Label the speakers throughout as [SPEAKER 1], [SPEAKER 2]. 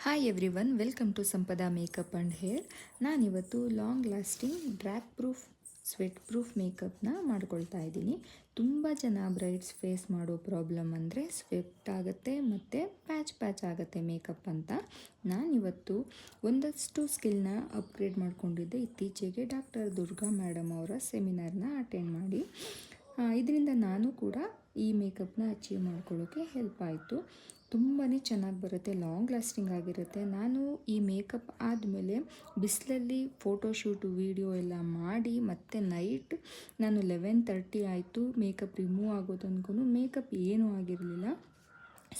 [SPEAKER 1] Hi everyone, welcome to Sampada makeup and hair. ನಾನಿವತ್ತು long lasting drag proof sweat proof ಮೇಕಪ್ನ ಮಾಡ್ಕೊಳ್ತಾ ಇದ್ದೀನಿ. ತುಂಬ ಜನ ಬ್ರೈಡ್ಸ್ ಫೇಸ್ ಮಾಡೋ ಪ್ರಾಬ್ಲಮ್ ಅಂದರೆ ಸ್ವೆಟ್ ಆಗುತ್ತೆ ಮತ್ತು ಪ್ಯಾಚ್ ಆಗುತ್ತೆ ಮೇಕಪ್ ಅಂತ. ನಾನಿವತ್ತು ಒಂದಷ್ಟು ಸ್ಕಿಲ್ನ ಅಪ್ಗ್ರೇಡ್ ಮಾಡ್ಕೊಂಡಿದ್ದೆ ಇತ್ತೀಚೆಗೆ ಡಾಕ್ಟರ್ ದುರ್ಗಾ ಮೇಡಮ್ ಅವರ ಸೆಮಿನಾರ್ನ ಅಟೆಂಡ್ ಮಾಡಿ. ಇದರಿಂದ ನಾನು ಕೂಡ ಈ ಮೇಕಪ್ನ ಅಚೀವ್ ಮಾಡ್ಕೊಳ್ಳೋಕ್ಕೆ ಹೆಲ್ಪ್ ಆಯಿತು. ತುಂಬಾ ಚೆನ್ನಾಗಿ ಬರುತ್ತೆ, ಲಾಂಗ್ ಲಾಸ್ಟಿಂಗ್ ಆಗಿರುತ್ತೆ. ನಾನು ಈ ಮೇಕಪ್ ಆದಮೇಲೆ ಬಿಸಿಲಲ್ಲಿ ಫೋಟೋಶೂಟು ವೀಡಿಯೋ ಎಲ್ಲ ಮಾಡಿ ಮತ್ತು ನೈಟ್ ನಾನು 11:30 ಆಯಿತು ಮೇಕಪ್ ರಿಮೂವ್ ಆಗೋ ತನಕ ಮೇಕಪ್ ಏನೂ ಆಗಿರಲಿಲ್ಲ.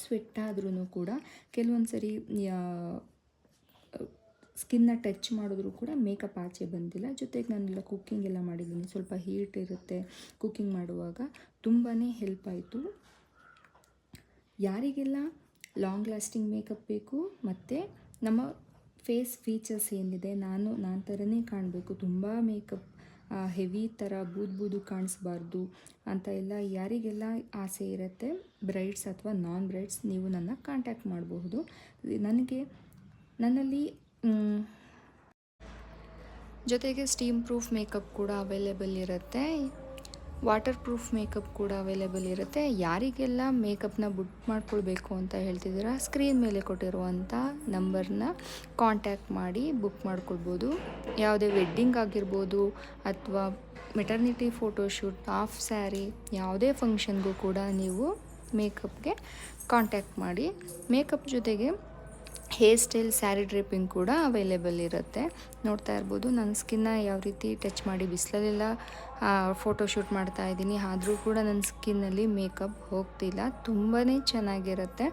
[SPEAKER 1] ಸ್ವೆಟ್ ಆದ್ರೂ ಕೂಡ ಕೆಲವೊಂದು ಸರಿ ಸ್ಕಿನ್ನ ಟಚ್ ಮಾಡಿದ್ರೂ ಕೂಡ ಮೇಕಪ್ ಆಚೆ ಬಂದಿಲ್ಲ. ಜೊತೆಗೆ ನಾನೆಲ್ಲ ಕುಕ್ಕಿಂಗ್ ಎಲ್ಲ ಮಾಡಿದ್ದೀನಿ, ಸ್ವಲ್ಪ ಹೀಟ್ ಇರುತ್ತೆ ಕುಕ್ಕಿಂಗ್ ಮಾಡುವಾಗ. ತುಂಬಾ ಹೆಲ್ಪ್ ಆಯಿತು. ಯಾರಿಗೆಲ್ಲ ಲಾಂಗ್ ಲಾಸ್ಟಿಂಗ್ ಮೇಕಪ್ ಬೇಕು ಮತ್ತು ನಮ್ಮ ಫೇಸ್ ಫೀಚರ್ಸ್ ಏನಿದೆ, ನಾನು ಥರನೇ ಕಾಣಬೇಕು, ತುಂಬ ಮೇಕಪ್ ಹೆವಿ ಥರ ಬೂದು ಕಾಣಿಸ್ಬಾರ್ದು ಅಂತ ಎಲ್ಲ ಯಾರಿಗೆಲ್ಲ ಆಸೆ ಇರುತ್ತೆ, ಬ್ರೈಡ್ಸ್ ಅಥವಾ ನಾನ್ ಬ್ರೈಡ್ಸ್, ನೀವು ನನ್ನ ಕಾಂಟ್ಯಾಕ್ಟ್ ಮಾಡಬಹುದು. ನನ್ನಲ್ಲಿ ಜೊತೆಗೆ ಸ್ಟೀಮ್ ಪ್ರೂಫ್ ಮೇಕಪ್ ಕೂಡ ಅವೈಲೇಬಲ್ ಇರುತ್ತೆ, ವಾಟರ್ ಪ್ರೂಫ್ ಮೇಕಪ್ ಕೂಡ ಅವೈಲೇಬಲ್ ಇರುತ್ತೆ. ಯಾರಿಗೆಲ್ಲ ಮೇಕಪ್ನ ಬುಕ್ ಮಾಡ್ಕೊಳ್ಬೇಕು ಅಂತ ಹೇಳ್ತಿದ್ದೀರಾ, ಸ್ಕ್ರೀನ್ ಮೇಲೆ ಕೊಟ್ಟಿರುವಂಥ ನಂಬರ್ನ ಕಾಂಟ್ಯಾಕ್ಟ್ ಮಾಡಿ ಬುಕ್ ಮಾಡ್ಕೊಳ್ಬೋದು. ಯಾವುದೇ ವೆಡ್ಡಿಂಗ್ ಆಗಿರ್ಬೋದು ಅಥವಾ ಮೆಟರ್ನಿಟಿ ಫೋಟೋಶೂಟ್, ಹಾಫ್ ಸ್ಯಾರಿ, ಯಾವುದೇ ಫಂಕ್ಷನ್ಗೂ ಕೂಡ ನೀವು ಮೇಕಪ್ಗೆ ಕಾಂಟ್ಯಾಕ್ಟ್ ಮಾಡಿ. ಮೇಕಪ್ ಜೊತೆಗೆ ಹೇರ್ ಸ್ಟೈಲ್, ಸ್ಯಾರಿ ಡ್ರೇಪಿಂಗ್ ಕೂಡ ಅವೈಲೇಬಲ್ ಇರುತ್ತೆ. ನೋಡ್ತಾ ಇರ್ಬೋದು ನನ್ನ ಸ್ಕಿನ್ನ ಯಾವ ರೀತಿ ಟಚ್ ಮಾಡಿ ಬಿಸಿಲಲ್ಲೆಲ್ಲ ಫೋಟೋಶೂಟ್ ಮಾಡ್ತಾ ಇದ್ದೀನಿ, ಆದರೂ ಕೂಡ ನನ್ನ ಸ್ಕಿನ್ನಲ್ಲಿ ಮೇಕಪ್ ಹೋಗ್ತಿಲ್ಲ. ತುಂಬಾ ಚೆನ್ನಾಗಿರುತ್ತೆ.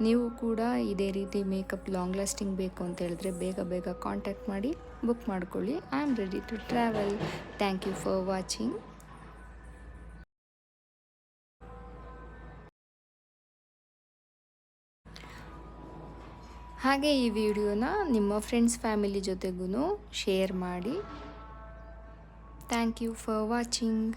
[SPEAKER 1] ನೀವು ಕೂಡ ಇದೇ ರೀತಿ ಮೇಕಪ್ ಲಾಂಗ್ ಲಾಸ್ಟಿಂಗ್ ಬೇಕು ಅಂತ ಹೇಳಿದ್ರೆ ಬೇಗ ಕಾಂಟ್ಯಾಕ್ಟ್ ಮಾಡಿ ಬುಕ್ ಮಾಡ್ಕೊಳ್ಳಿ. I am ready to travel. Thank you for watching. ಹಾಗೆ ಈ ವಿಡಿಯೋನ ನಿಮ್ಮ ಫ್ರೆಂಡ್ಸ್ ಫ್ಯಾಮಿಲಿ ಜೊತೆಗೂ ಶೇರ್ ಮಾಡಿ. Thank you for watching.